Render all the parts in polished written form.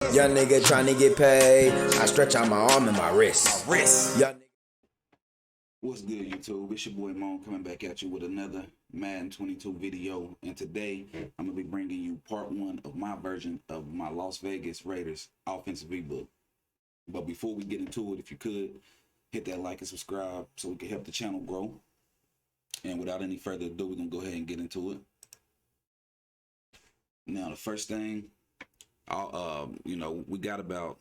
Young nigga trying to get paid. I stretch out my arm and my wrist. Young nigga. What's good, YouTube? It's your boy Moan coming back at you with another Madden 22 video. And today, I'm going to be bringing you part one of my version of my Las Vegas Raiders offensive ebook. But before we get into it, if you could, hit that like and subscribe so we can help the channel grow. And without any further ado, we're going to go ahead and get into it. Now, the first thing, we got about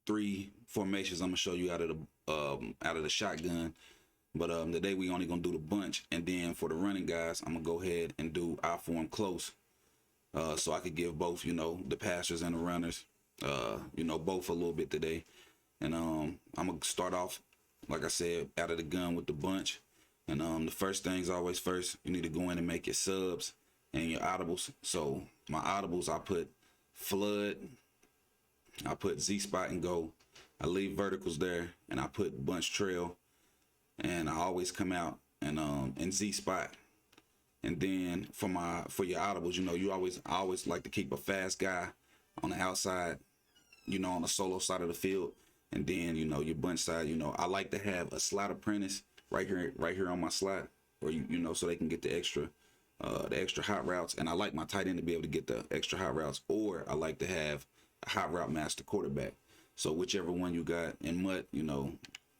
3 formations I'm gonna show you out of the shotgun, but today we only gonna do the bunch, and then for the running guys, I'm gonna go ahead and do I form close, so I could give both, the passers and the runners, both a little bit today. And I'm gonna start off, like I said, out of the gun with the bunch. And the first thing's always first. You need to go in and make your subs and your audibles. So my audibles, I put flood, I put Z spot and go, I leave verticals there, and I put bunch trail, and I always come out and Z spot. And then for your audibles, I always like to keep a fast guy on the outside, on the solo side of the field. And then your bunch side, I like to have a slot apprentice right here on my slot, or so they can get the extra hot routes. And I like my tight end to be able to get the extra hot routes, or I like to have a hot route master quarterback. So whichever one you got in MUT,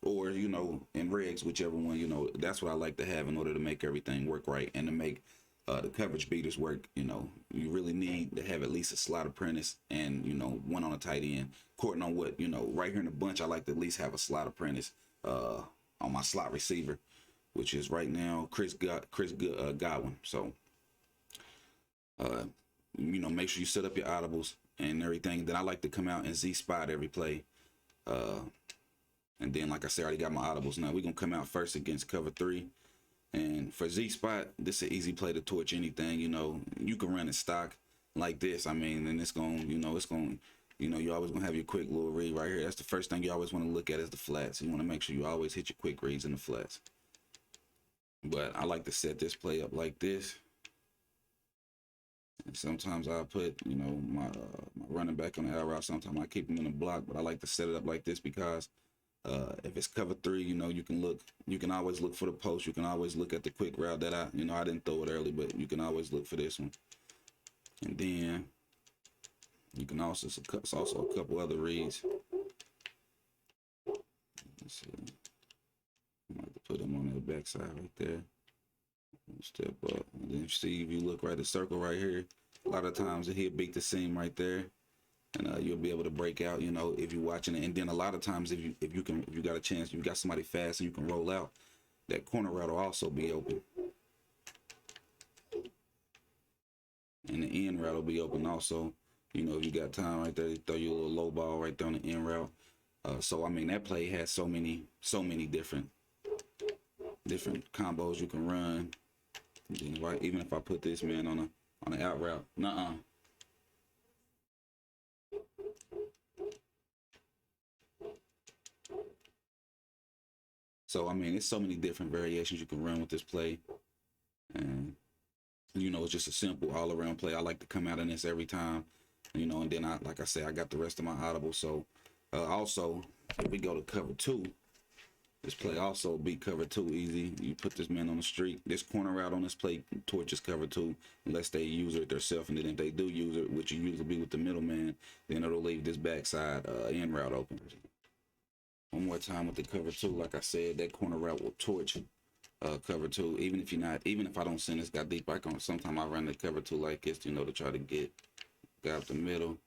or in regs, whichever one, that's what I like to have in order to make everything work right and to make the coverage beaters work. You really need to have at least a slot apprentice and one on a tight end. According on what right here in the bunch, I like to at least have a slot apprentice on my slot receiver, which is right now Chris Godwin. So make sure you set up your audibles and everything. Then I like to come out and Z spot every play. And then, like I said, I already got my audibles. Now we're gonna come out first against cover 3. And for Z spot, this is an easy play to torch anything. You can run it stock like this. I mean, and it's gonna, you're always gonna have your quick little read right here. That's the first thing you always want to look at is the flats. You want to make sure you always hit your quick reads in the flats. But I like to set this play up like this. And sometimes I put, my running back on the out route. Sometimes I keep him in the block, but I like to set it up like this because if it's cover 3, you can always look for the post. You can always look at the quick route that I didn't throw it early, but you can always look for this one. And then you can also, it's also a couple other reads. Let's see. I might put them on the backside right there. Step up, and then see if you look right, the circle right here. A lot of times he'll beat the seam right there, and you'll be able to break out. If you're watching it. And then a lot of times, if you got a chance, you got somebody fast and you can roll out, that corner route will also be open, and the end route will be open also. If you got time right there, you throw you a little low ball right there on the end route. So I mean, that play has so many different combos you can run. Even if I put this man on the out route, So I mean, it's so many different variations you can run with this play, and it's just a simple all around play. I like to come out in this every time, and then like I say, I got the rest of my audible. So also, if we go to cover 2. This play also beat cover 2 easy. You put this man on the street. This corner route on this play torches cover 2 unless they use it themselves. And then if they do use it, which you usually be with the middleman, then it'll leave this backside end route open. One more time with the cover 2. Like I said, that corner route will torch cover 2. Even if I don't send this guy deep, sometimes I run the cover 2 like this, to try to get guy up the middle.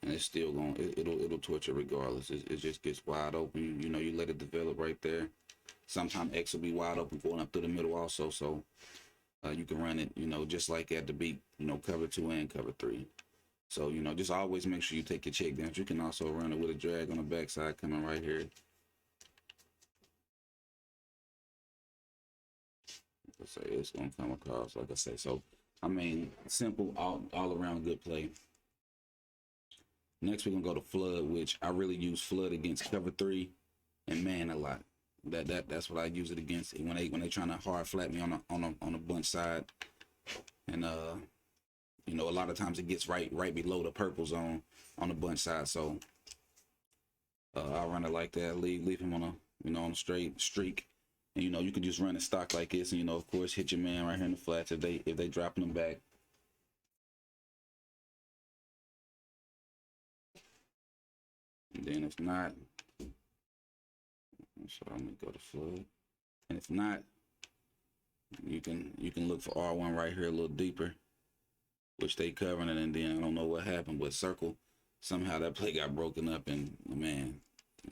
And it's still going. It'll torch it regardless. It just gets wide open. You let it develop right there. Sometimes X will be wide open going up through the middle also. So you can run it. Just like at the beat. Cover 2 and cover 3. So just always make sure you take your check downs. You can also run it with a drag on the backside coming right here. Let's say it's gonna come across like I say. So I mean, simple, all around good play. Next, we're gonna go to flood, which I really use flood against cover 3 and man a lot. That's what I use it against when they trying to hard flat me on a bunch side, and You know, a lot of times it gets right below the purple zone on the bunch side. So I'll run it like that. Leave him on a on a straight streak. And you can just run a stock like this, and of course hit your man right here in the flats if they dropping them back. And then if not, so I'm gonna go to flood. And if not, you can look for R1 right here a little deeper, which they covering it. And then I don't know what happened, but circle, somehow that play got broken up, and man,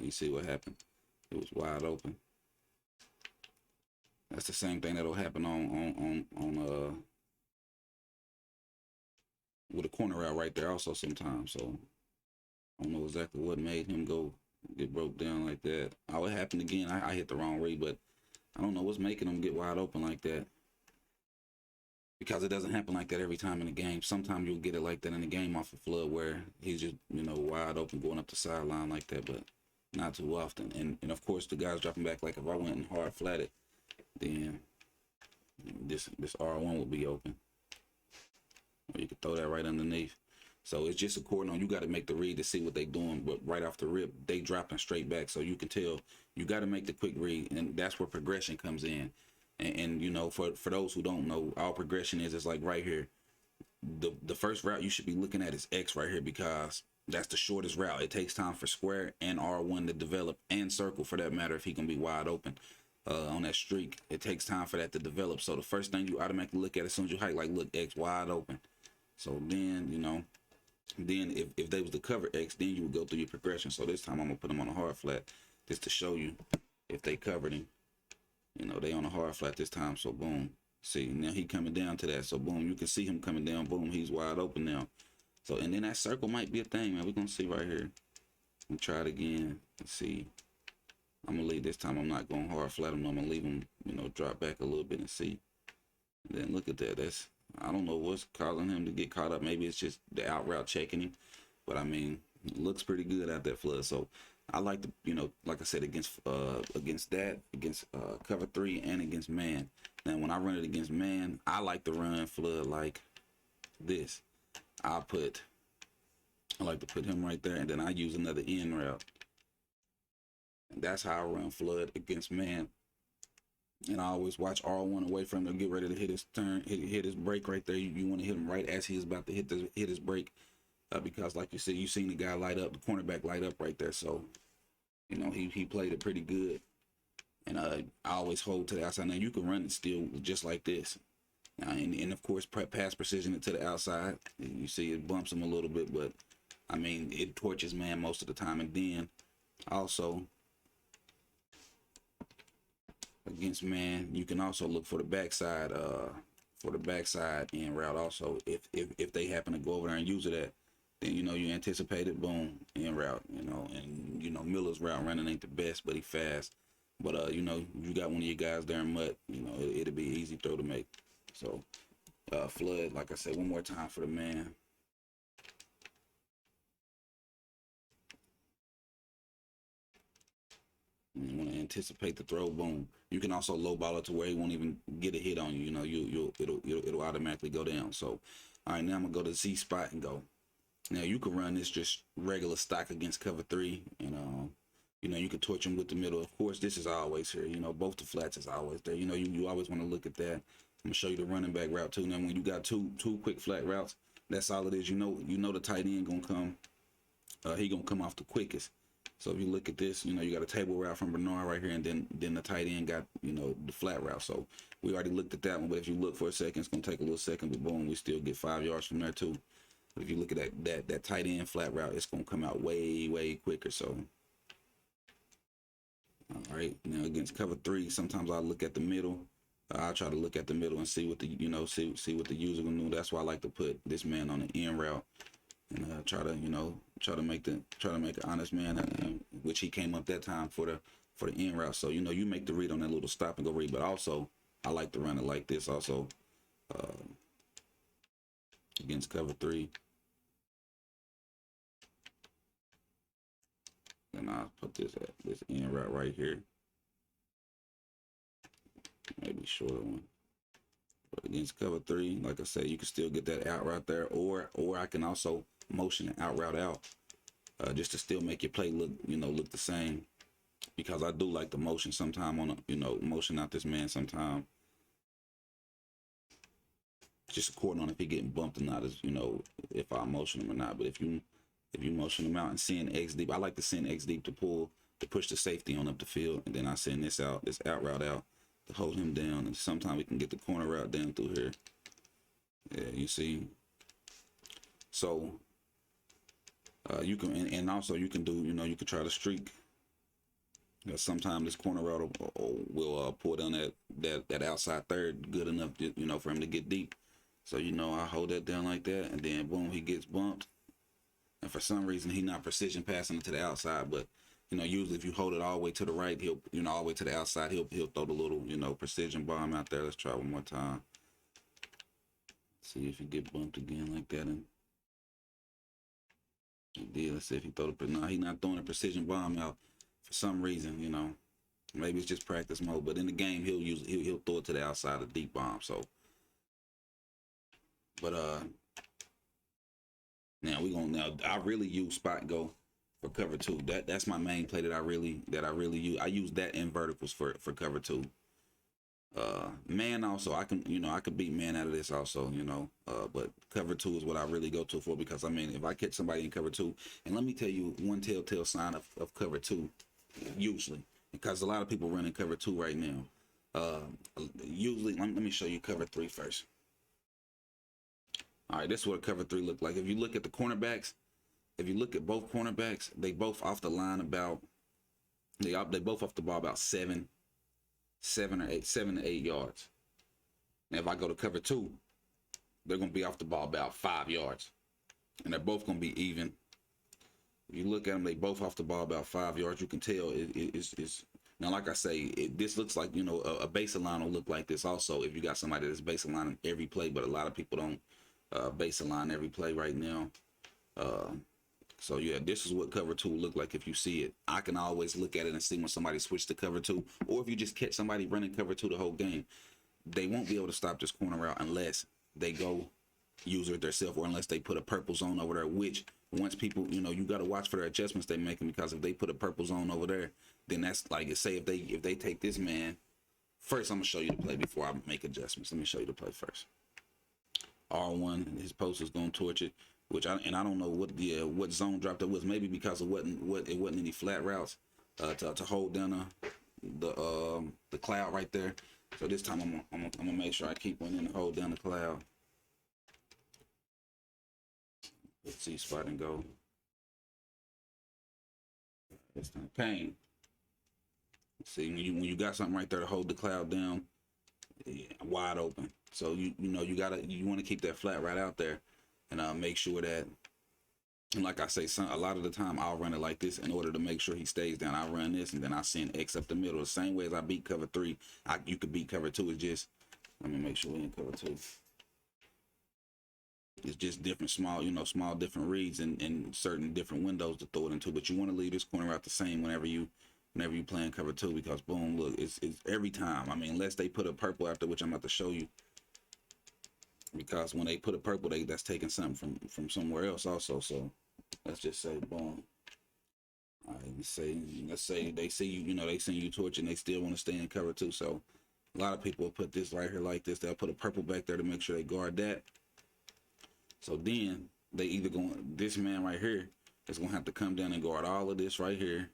you see what happened. It was wide open. That's the same thing that'll happen on with a corner out right there also sometimes. So I don't know exactly what made him get broke down like that. Oh, it happened again. I hit the wrong read, but I don't know what's making him get wide open like that, because it doesn't happen like that every time in the game. Sometimes you'll get it like that in the game off of flood, where he's just wide open going up the sideline like that, but not too often. And of course the guys dropping back, like if I went and hard flatted, then this R1 will be open, or you could throw that right underneath. So it's just according on, you got to make the read to see what they doing, but right off the rip they dropping straight back, so you can tell. You got to make the quick read, and that's where progression comes in. And for those who don't know, all progression is like right here. The first route you should be looking at is X right here, because that's the shortest route. It takes time for square and R1 to develop, and circle for that matter, if he can be wide open on that streak. It takes time for that to develop. So the first thing you automatically look at as soon as you hike, like, look, X wide open. So then then if they was to cover X, then you would go through your progression. So this time I'm gonna put them on a hard flat just to show you if they covered him. They on a hard flat this time. So boom, see, now he coming down to that. So boom, you can see him coming down. Boom, he's wide open now. So, and then that circle might be a thing, man. We're gonna see right here. We'll try it again. Let's see. I'm gonna leave this time. I'm not going hard flat him. I'm gonna leave him, drop back a little bit and see. And then look at that. I don't know what's causing him to get caught up. Maybe it's just the out route checking him. But I mean, it looks pretty good out that flood. So I like to, like I said, against cover 3 and against man. Now when I run it against man, I like to run flood like this. I like to put him right there, and then I use another end route. And that's how I run flood against man. And I always watch R1 away from him to get ready to hit his turn, hit his break right there. You want to hit him right as he's about to hit his break, because like you said, you seen the guy light up, the cornerback light up right there. So he played it pretty good. And I always hold to the outside. Now you can run it still just like this. And of course pass precision it to the outside. You see it bumps him a little bit, but I mean it torches man most of the time. And then also against man, you can also look for the backside end route also. If they happen to go over there and use it at, then you anticipate it, boom, end route. And Miller's route running ain't the best, but he fast. But you got one of your guys there in mud, it'll be an easy throw to make. So flood, like I said, one more time for the man. You want to anticipate the throw, boom. You can also low ball it to where he won't even get a hit on you. It'll automatically go down. So, all right, now I'm gonna go to the C spot and go. Now you can run this just regular stock against cover 3, and you can torch him with the middle. Of course, this is always here. Both the flats is always there. You always want to look at that. I'm gonna show you the running back route too. Now, when you got two quick flat routes, that's all it is. You know the tight end gonna come. He gonna come off the quickest. So if you look at this, you got a table route from Bernard right here, and then the tight end got, the flat route. So we already looked at that one, but if you look for a second, it's going to take a little second, but boom, we still get 5 yards from there too. But if you look at that tight end flat route, it's going to come out way, way quicker. So, all right, now against cover 3, sometimes I look at the middle. I'll try to look at the middle and see what the, see what the user going to do. That's why I like to put this man on the end route. And try to make an honest man, which he came up that time for the end route. So you make the read on that little stop and go read, but also I like to run it like this also against cover 3. And I'll put this end route right here, maybe shorter one, But against cover three, like I said, you can still get that out route there, or I can also motion and out route out, just to still make your play look, look the same. Because I do like the motion sometime on, motion out this man sometime. Just according on if he getting bumped or not, is if I motion him or not. But if you motion him out and send X deep, I like to send X deep to push the safety on up the field, and then I send this out route out to hold him down, and sometimes we can get the corner route down through here. Yeah, you see. So you can, and also you can do, you can try to streak. Sometimes this corner route will pull down that outside third good enough, for him to get deep. So I hold that down like that, and then boom, he gets bumped. And for some reason, he not precision passing it to the outside, but usually if you hold it all the way to the right, he'll all the way to the outside, he'll throw the little precision bomb out there. Let's try one more time. See if he get bumped again like that, and he did. Let's see if he throw the. No, he not throwing a precision bomb out. For some reason, maybe it's just practice mode, but in the game he'll throw it to the outside of deep bomb. So, but now I really use spot go for cover two. That's my main play that I really use. I use that in verticals for cover two. Man also I can beat man out of this also, but cover two is what I really go to for, because if I catch somebody in cover two, and let me tell you one telltale sign of cover two. Usually, because a lot of people running cover two right now. Usually, let me show you cover three first. All right, this is what cover three look like. If you look at the cornerbacks, if you look at both cornerbacks, they both off the line about they both off the ball about 7 to 8 yards. Now, if I go to cover two, they're gonna be off the ball about 5 yards, and they're both gonna be even. If you look at them, they both off the ball about 5 yards. You can tell it's now, like I say, this looks like, a base line will look like this also if you got somebody that's base line every play, but a lot of people don't base line every play right now. So yeah, this is what cover two will look like if you see it. I can always look at it and see when somebody switched to cover two, or if you just catch somebody running cover two the whole game, they won't be able to stop this corner route unless they go use it themselves, or unless they put a purple zone over there, which once people, you got to watch for the adjustments they're making, because if they put a purple zone over there, then that's like, say if they take this man first, I'm gonna show you the play before I make adjustments. Let me show you the play first. R1, his post is gonna torch it, I don't know what zone drop that was. Maybe because it wasn't any flat routes to hold down the cloud right there. So this time I'm gonna make sure I keep one in and hold down the cloud. Let's see, spot and go. This time, pain. See, when you got something right there to hold the cloud down, wide open. So you want to keep that flat right out there, and make sure that. And like I say, a lot of the time I'll run it like this in order to make sure he stays down. I run this and then I send X up the middle. The same way as I beat cover three, you could beat cover two. It's just, let me make sure we in cover two. It's just different small different reads and certain different windows to throw it into. But you want to leave this corner out the same whenever you playing cover two, because boom, look, it's every time. Unless they put a purple after, which I'm about to show you. Because when they put a purple, that's taking something from somewhere else also. So let's just say boom. All right, let's say they see you, they send you torch and they still want to stay in cover two. So a lot of people will put this right here like this. They'll put a purple back there to make sure they guard that. So then they either this man right here is gonna have to come down and guard all of this right here.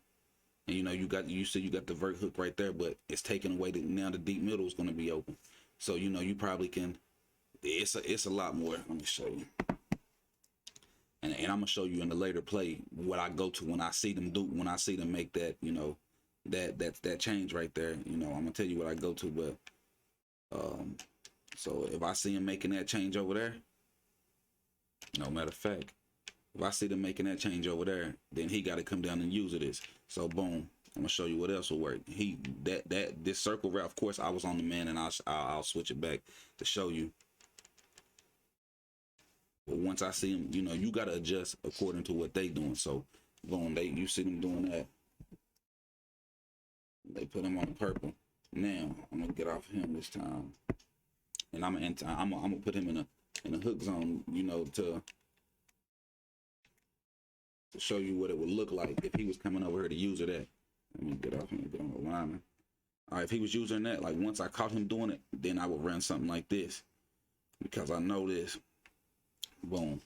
And you see you got the vert hook right there, but it's taken away. Now the deep middle is gonna be open. So you probably can. It's a lot more. Let me show you. And I'm gonna show you in the later play what I go to when I see them make that, that change right there. I'm gonna tell you what I go to, but so if I see him making that change over there, no matter of fact, if I see them making that change over there, then he got to come down and use this. So boom, I'm gonna show you what else will work. This circle route, of course, I was on the man, and I'll switch it back to show you. But once I see them, you got to adjust according to what they doing. So boom, you see them doing that. They put him on purple. Now I'm gonna get off him this time. and I'm gonna put him in a hook zone, you know, to show you what it would look like if he was coming over here to use that. Let me get off and get on the lineman. All right, if he was using that, like once I caught him doing it, then I would run something like this, because I know this. Boom.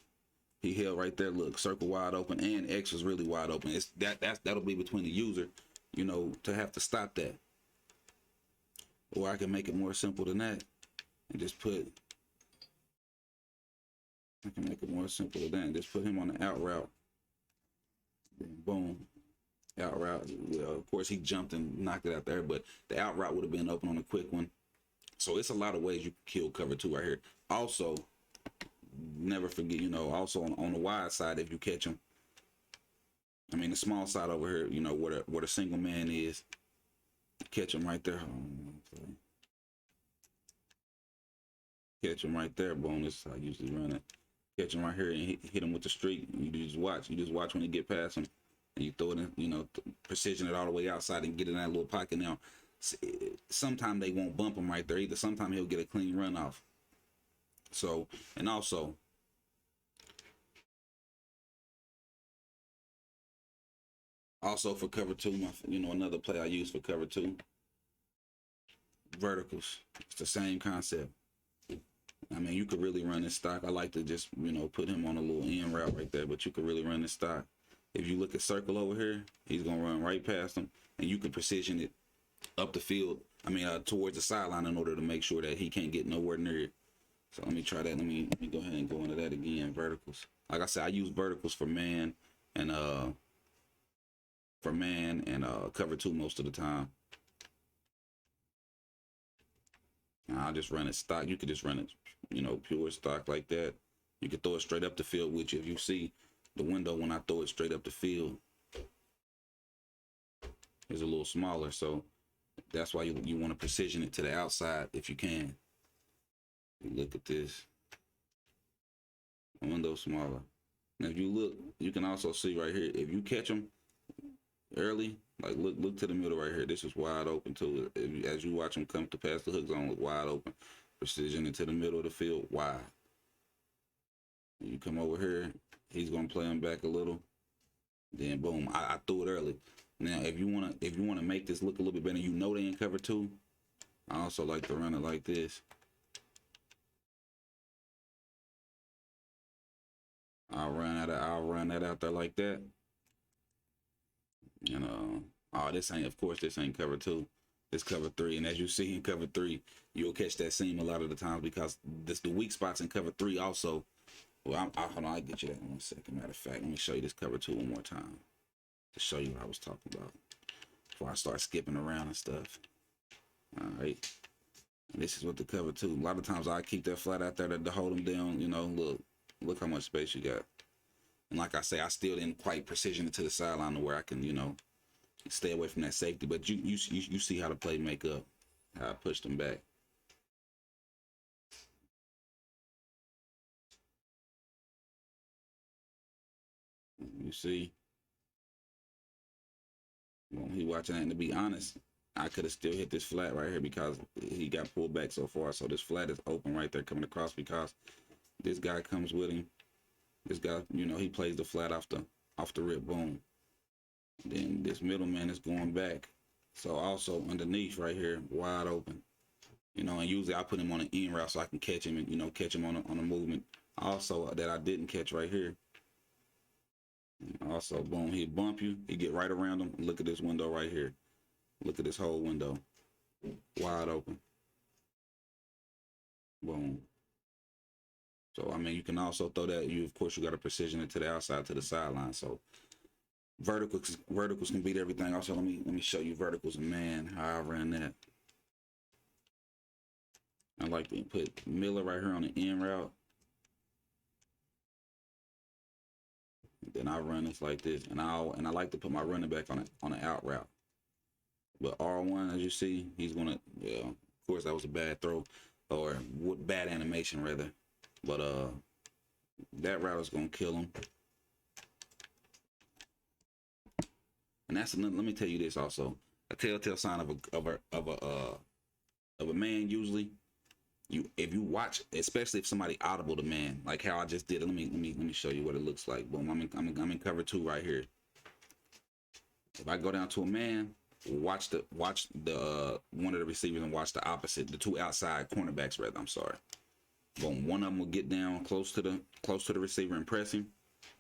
He held right there. Look, circle wide open, and X was really wide open. It's that'll be between the user, you know, to have to stop that. Or I can make it more simple than that and just put. I can make it more simple than that and just put him on the out route. Then boom, out route. Well, of course he jumped and knocked it out there, but the out route would have been open on a quick one. So it's a lot of ways you can kill cover 2 right here. Also, never forget, you know, also on the wide side, if you catch him, I mean the small side over here, you know, where the single man is, catch him right there. Catch him right there. Boom, this is how I usually run it. Catch him right here and hit him with the streak. You just watch when he get past him, and you throw it in, you know, precision it all the way outside and get in that little pocket. Now sometimes they won't bump him right there either. Sometimes he'll get a clean run off. So, and also for cover 2, you know, another play I use for cover 2, verticals. It's the same concept. I mean, you could really run this stock. I like to just, you know, put him on a little end route right there, but you could really run this stock. If you look at circle over here, he's going to run right past him, and you can precision it up the field. I mean, towards the sideline in order to make sure that he can't get nowhere near it. So let me try that. Let me go ahead and go into that again. Verticals. Like I said, I use verticals for man and cover 2 most of the time. I'll just run it stock. You could just run it, you know, pure stock like that. You could throw it straight up the field, which if you see the window when I throw it straight up the field is a little smaller. So that's why you want to precision it to the outside if you can. Look at this. Window smaller. Now if you look, you can also see right here, if you catch them early, like look to the middle right here. This is wide open too. As you watch him come to pass the hook zone, look wide open. Precision into the middle of the field, wide. You come over here, he's gonna play him back a little. Then boom, I threw it early. Now if you wanna make this look a little bit better, you know they in cover 2. I also like to run it like this. I'll run that out there like that. And this ain't cover 2. This cover 3. And as you see in cover 3, you'll catch that seam a lot of the times, because the weak spots in cover 3 also. Well, hold on, I'll get you that in 1 second. Matter of fact, let me show you this cover 2 one more time to show you what I was talking about before I start skipping around and stuff. All right. And this is what the cover 2. A lot of times I keep that flat out there to hold them down. You know, look how much space you got. And like I say, I still didn't quite precision it to the sideline to where I can, you know, stay away from that safety. But you see how the play make up, how I pushed them back. You see, well, he watching that. And to be honest, I could have still hit this flat right here because he got pulled back so far. So this flat is open right there coming across, because this guy comes with him. This guy, you know, he plays the flat off the rip, boom. Then this middleman is going back. So also underneath right here, wide open. You know, and usually I put him on an end route so I can catch him and, you know, catch him on a movement. Also that I didn't catch right here. And also, boom, he bump you. He get right around him. Look at this window right here. Look at this whole window. Wide open. Boom. So, I mean, you can also throw that. Of course, you got to precision it to the outside, to the sideline. So, verticals can beat everything. Also, let me show you verticals and man, how I ran that. I like to put Miller right here on the in route. Then I run this like this, and I like to put my running back on an out route. But R1, as you see, he's gonna. Yeah, of course, that was a bad throw, or bad animation rather. But that route is gonna kill him. And that's another. Let me tell you this also. A telltale sign of a man usually if you watch, especially if somebody audible the man, like how I just did it. Let me show you what it looks like. Boom, I'm in cover 2 right here. If I go down to a man, watch the one of the receivers and watch the opposite, the 2 outside cornerbacks rather. I'm sorry. Boom, one of them will get down close to the receiver and press him,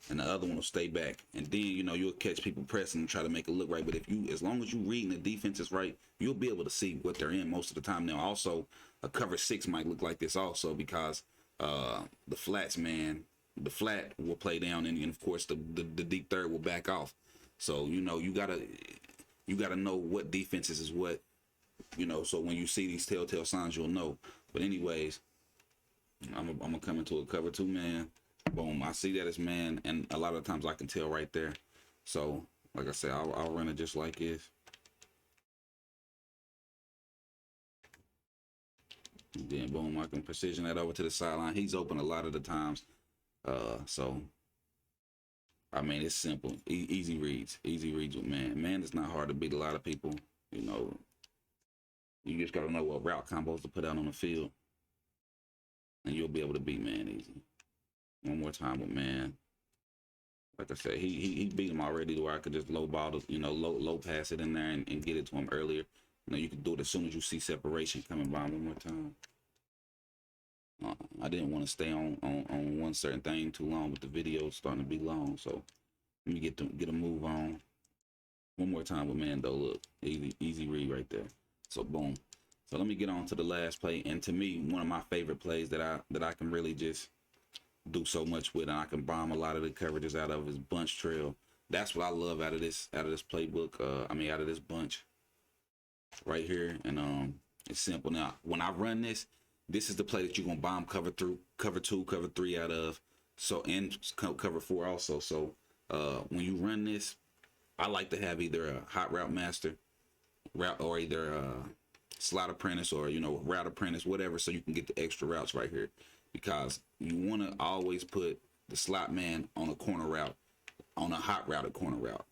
and the other one will stay back. And then you'll catch people pressing and try to make it look right. But as long as you reading the defense is right, you'll be able to see what they're in most of the time. Now, also a cover 6 might look like this also because the flats man, the flat will play down, and of course the deep third will back off. So you gotta know what defenses is what. So when you see these telltale signs, you'll know. But anyways, I'm gonna come into a cover 2 man. Boom, I see that as man, and a lot of times I can tell right there. So like I said, I'll run it just like this. And then boom, I can precision that over to the sideline. He's open a lot of the times. So I mean, it's simple, easy reads with man. Man, it's not hard to beat a lot of people. You just gotta know what route combos to put out on the field, and you'll be able to beat man easy. One more time with man. Like I said, he beat him already to where I could just low ball, low pass it in there and get it to him earlier. You can do it as soon as you see separation coming by. One more time. I didn't want to stay on one certain thing too long, but the video is starting to be long, so let me get a move on. One more time with man though. Look, easy read right there. So boom. So let me get on to the last play, and to me, one of my favorite plays that I can really just do so much with, and I can bomb a lot of the coverages out of his bunch trail. That's what I love out of this playbook. Out of this bunch right here, and it's simple. Now, when I run this is the play that you're gonna bomb cover 2, cover 3 out of. So and cover 4 also. So when you run this, I like to have either a hot route master route or either a slot apprentice or route apprentice, whatever, so you can get the extra routes right here. Because you want to always put the slot man on a corner route, on a hot routed corner route,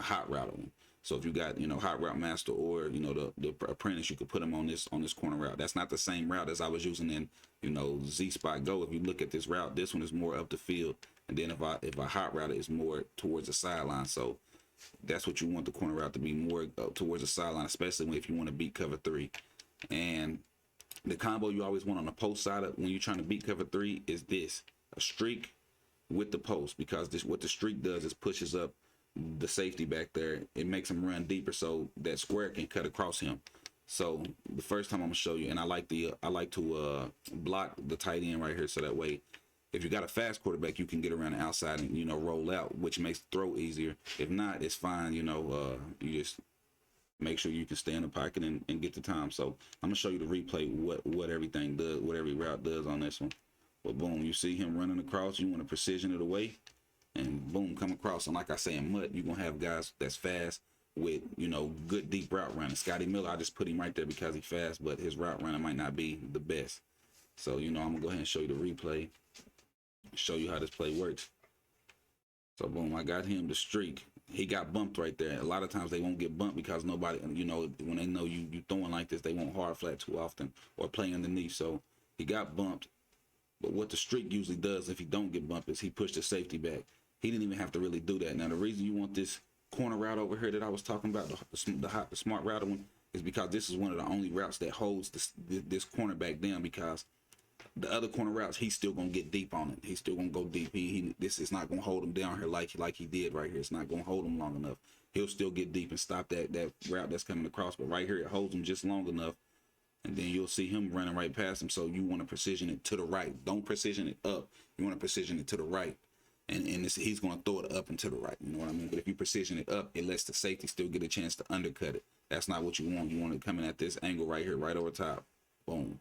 a hot routed one. So if you got hot route master or the apprentice, you could put them on this corner route. That's not the same route as I was using in Z Spot Go. If you look at this route, this one is more up the field, and then if I hot route it, it's more towards the sideline. So that's what you want the corner route to be, more towards the sideline, especially if you want to beat cover 3. And the combo you always want on the post side of when you're trying to beat cover 3 is this: a streak with the post, because what the streak does is pushes up the safety back there. It makes him run deeper so that square can cut across him. So the first time I'm gonna show you, and I like to block the tight end right here, so that way if you got a fast quarterback, you can get around the outside and roll out, which makes the throw easier. If not, it's fine. You just make sure you can stay in the pocket and get the time. So I'm gonna show you the replay, what everything does, what every route does on this one. But boom, you see him running across. You want to precision it away, and boom, come across. And like I say, in mud, you're gonna have guys that's fast with good deep route running. Scotty Miller, I just put him right there because he's fast, but his route running might not be the best. So I'm gonna go ahead and show you the replay, show you how this play works. So boom, I got him the streak. He got bumped right there. A lot of times they won't get bumped because nobody, when they know you throwing like this, they won't hard flat too often or play underneath. So he got bumped. But what the streak usually does if he don't get bumped is he pushed the safety back. He didn't even have to really do that. Now the reason you want this corner route over here that I was talking about, the smart router one, is because this is one of the only routes that holds this cornerback down, because the other corner routes, he's still gonna get deep on it. He's still gonna go deep. This is not gonna hold him down here like he did right here. It's not gonna hold him long enough. He'll still get deep and stop that route that's coming across. But right here, it holds him just long enough, and then you'll see him running right past him. So you want to precision it to the right. Don't precision it up. You want to precision it to the right, and he's gonna throw it up and to the right. You know what I mean? But if you precision it up, it lets the safety still get a chance to undercut it. That's not what you want. You want it coming at this angle right here, right over top. Boom.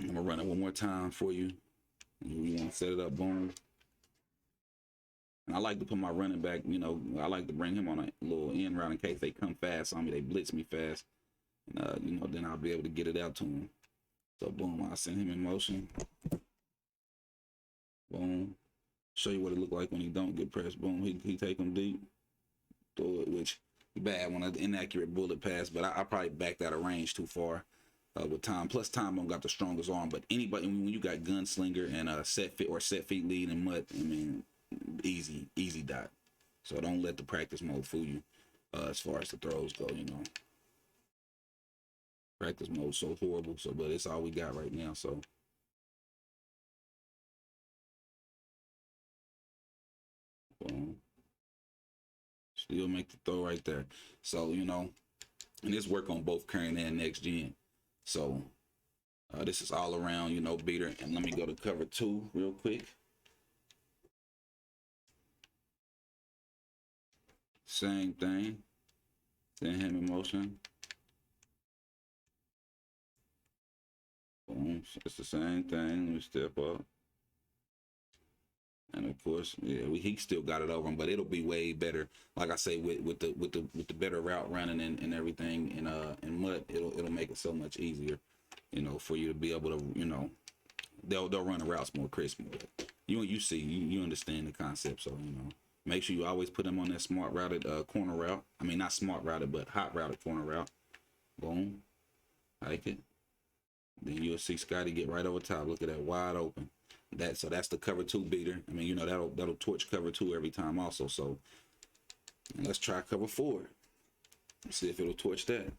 I'm gonna run it one more time for you. You want to set it up, boom. And I like to put my running back, I like to bring him on a little end route in case they come fast on me, they blitz me fast. And, then I'll be able to get it out to him. So boom, I'll send him in motion. Boom. Show you what it look like when he don't get pressed. Boom, he take him deep. Throw it, which bad when an inaccurate bullet pass, but I probably backed out of range too far. with Tom. Plus, Tom don't got the strongest arm, but anybody when you got gunslinger and set feet lead and Mutt, I mean, easy dot. So don't let the practice mode fool you as far as the throws go. You know, practice mode so horrible. So, but it's all we got right now. So. Boom. Still make the throw right there. So, you know, and this work on both current and next gen. So this is all around, you know, beater. And let me go to cover 2 real quick. Same thing. Send him in motion. Boom. It's the same thing. Let me step up. And of course, yeah, he still got it over him, but it'll be way better. Like I say, with the better route running and everything, and Mutt, it'll make it so much easier, you know, for you to be able to, you know, they'll run the routes more crisp. You see, you understand the concept, so you know, make sure you always put them on that smart routed corner route. I mean, not smart routed, but hot routed corner route. Boom, like it. Then you'll see Scotty get right over top. Look at that, wide open. So that's the cover 2 beater. I mean, you know, that'll torch cover 2 every time also. So let's try cover 4. See if it'll torch that.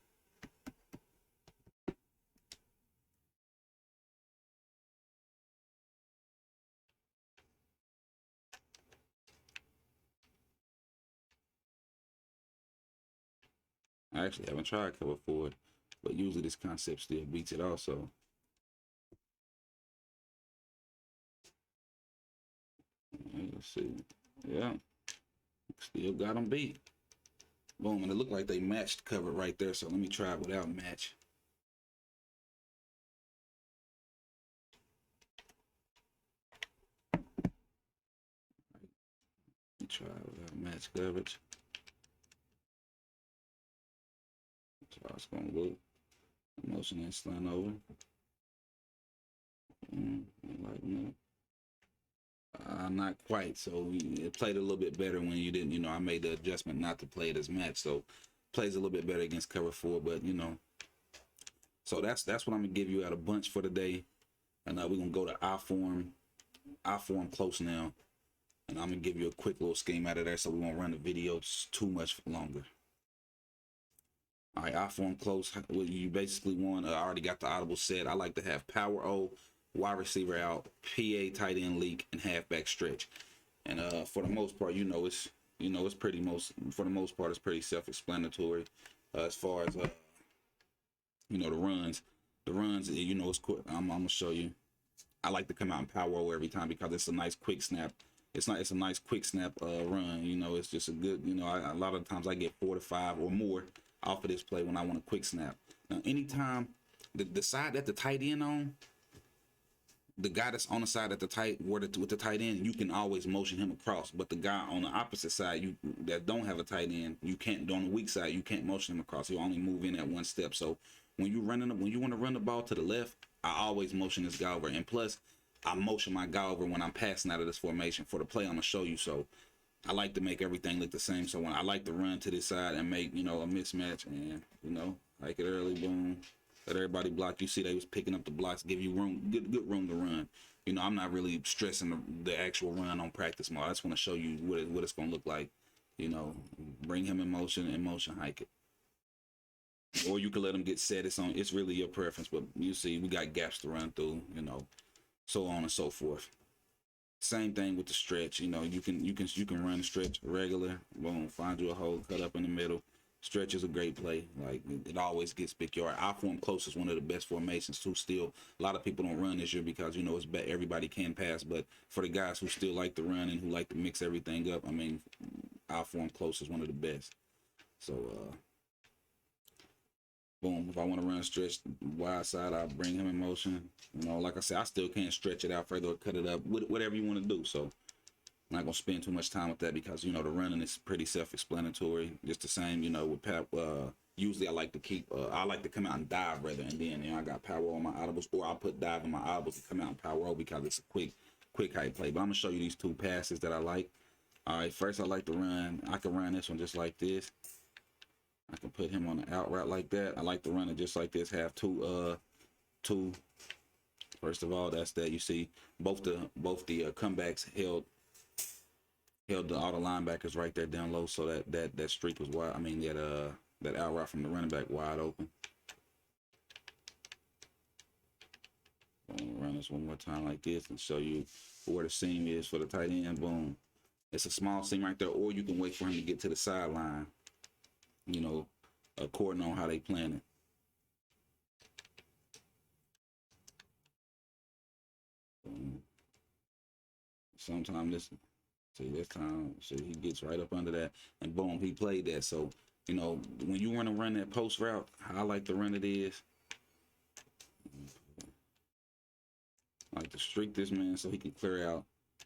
I actually haven't tried cover 4, but usually this concept still beats it also. Let's see. Yeah. Still got them beat. Boom. And it looked like they matched cover right there. So let me try it without match. Let me try it without match coverage. That's how it's going to look. Motion and slant over. Not quite. So it played a little bit better when you didn't, you know, I made the adjustment not to play it as match. So plays a little bit better against cover 4, but you know. So that's what I'm gonna give you out a bunch for today. And we're gonna go to I form close now. And I'm gonna give you a quick little scheme out of there so we won't run the video too much longer. All right, I form close. You basically want, I already got the audible set. I like to have power O, wide receiver out, PA tight end leak, and halfback stretch. And for the most part, it's for the most part, it's pretty self-explanatory as far as you know, the runs, you know, it's quick. I'm gonna show you. I like to come out in power O every time because it's a nice quick snap. It's a nice quick snap run. You know, it's just a good, you know, a lot of times I get 4 to 5 or more off of this play when I want a quick snap. Now, anytime the side that the tight end on, the guy that's on the side at the tight with the tight end, you can always motion him across. But the guy on the opposite side, that don't have a tight end, you can't. On the weak side, you can't motion him across. He'll only move in at one step. So when you want to run the ball to the left, I always motion this guy over. And plus, I motion my guy over when I'm passing out of this formation for the play I'm gonna show you. So I like to make everything look the same. So when I like to run to this side and make, you know, a mismatch, and you know, like it early, boom. Let everybody block. You see they was picking up the blocks, give you room, good room to run. You know, I'm not really stressing the actual run on practice mode. I just want to show you what it's going to look like. You know, bring him in motion hike it. Or you can let him get set. It's really your preference, but you see we got gaps to run through, you know, so on and so forth. Same thing with the stretch. You know, you can run stretch regular, boom, find you a hole, cut up in the middle. Stretch is a great play. Like it always gets big yard. I form close is one of the best formations too. Still, a lot of people don't run this year because you know it's bad. Everybody can pass, but for the guys who still like to run and who like to mix everything up, I mean, I form close is one of the best. So, boom. If I want to run stretch wide side, I'll bring him in motion. You know, like I said, I still can't stretch it out further or cut it up. Whatever you want to do. So. I'm not gonna spend too much time with that because you know the running is pretty self-explanatory. Just the same, you know, with usually I like to keep I like to come out and dive rather, and then you know I got power on my audibles, or I'll put dive in my audibles to come out and power roll because it's a quick height play. But I'm gonna show you these 2 passes that I like. All right, first I like to run. I can run this one just like this. I can put him on the out route like that. I like to run it just like this. Have 2 two. First of all, that's that. You see both the comebacks held all the linebackers right there down low, so that streak was wide. I mean that out route from the running back wide open. Run this one more time like this and show you where the seam is for the tight end. Boom. It's a small seam right there, or you can wait for him to get to the sideline, you know, according on how they plan it. Sometimes this time, he gets right up under that, and boom, he played that. So, you know, when you want to run that post route, how I like to run it is, I like to streak this man so he can clear out.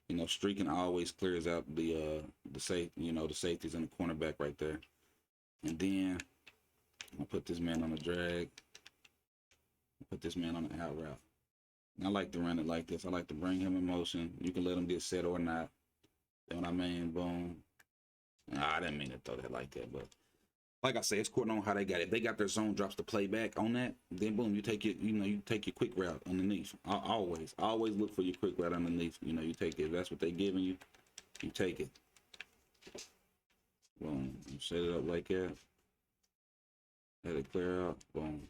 You know, streaking always clears out the safeties and the cornerback right there. And then I'll put this man on the drag. Put this man on the out route. And I like to run it like this. I like to bring him in motion. You can let him get set or not. You know what I mean? Boom. Nah, I didn't mean to throw that like that, but like I say, it's according on how they got it. If they got their zone drops to play back on that, then boom, you take your quick route underneath. Always look for your quick route underneath. You know, you take it. If that's what they giving you, you take it. Boom. You set it up like that. Let it clear out. Boom.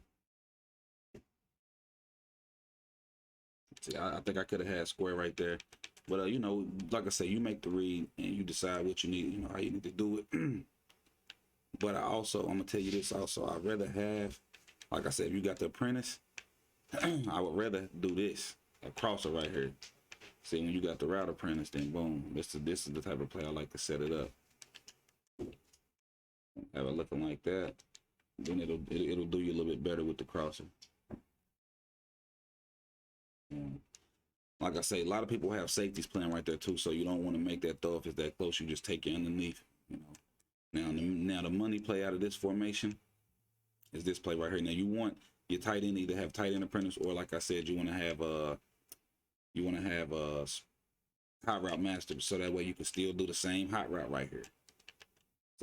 See, I think I could have had square right there. But, you know, like I say, you make the read and you decide what you need, you know, how you need to do it. But I'm going to tell you this also. I'd rather have, like I said, if you got the apprentice, I would rather do this, a crosser right here. See, when you got the route apprentice, then boom, this is the type of play I like to set it up. Have it looking like that. Then it'll do you a little bit better with the crosser. Like I say, a lot of people have safeties playing right there too, so you don't want to make that throw if it's that close. You just take it underneath, you know. Now the money play out of this formation is this play right here. Now you want your tight end either have tight end apprentice, or like I said, you want to have a hot route master, so that way you can still do the same hot route right here.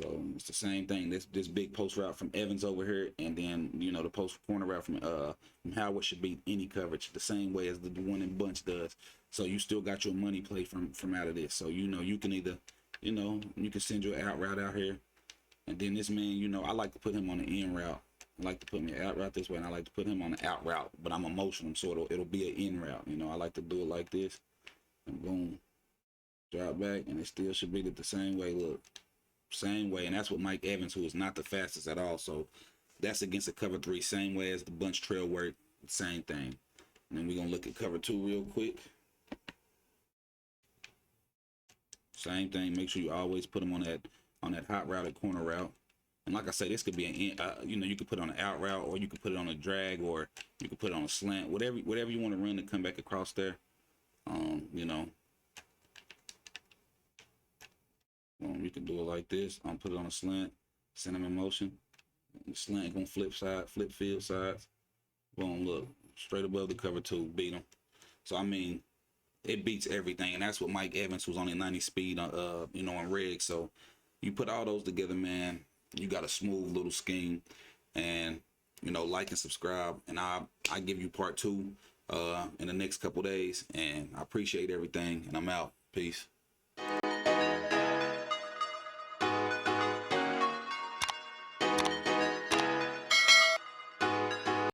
So it's the same thing. This big post route from Evans over here, and then, you know, the post corner route from Howard should beat any coverage the same way as the one in bunch does. So you still got your money play from out of this. So, you know, you can either, you know, you can send your out route out here, and then this man, you know, I like to put him on the in route. I like to put me out route this way, and I like to put him on the out route, but I'm emotional, so it'll be an in route. You know, I like to do it like this, and boom, drop back, and it still should beat it the same way. Look. Same way, and that's what Mike Evans, who is not the fastest at all, so that's against a cover 3, same way as the bunch trail work, same thing. And then we're gonna look at cover 2 real quick. Same thing. Make sure you always put them on that hot route or corner route. And like I say, this could be you know, you could put it on an out route, or you could put it on a drag, or you could put it on a slant, whatever you want to run to come back across there. You know. You can do it like this. I'm put it on a slant, send them in motion. The slant gonna flip field sides. Boom, look, straight above the cover 2, beat them. So I mean, it beats everything, and that's what Mike Evans, who's only 90 speed, you know, on rig. So you put all those together, man, you got a smooth little scheme. And, you know, like and subscribe, and I give you part 2 in the next couple days. And I appreciate everything, and I'm out. Peace.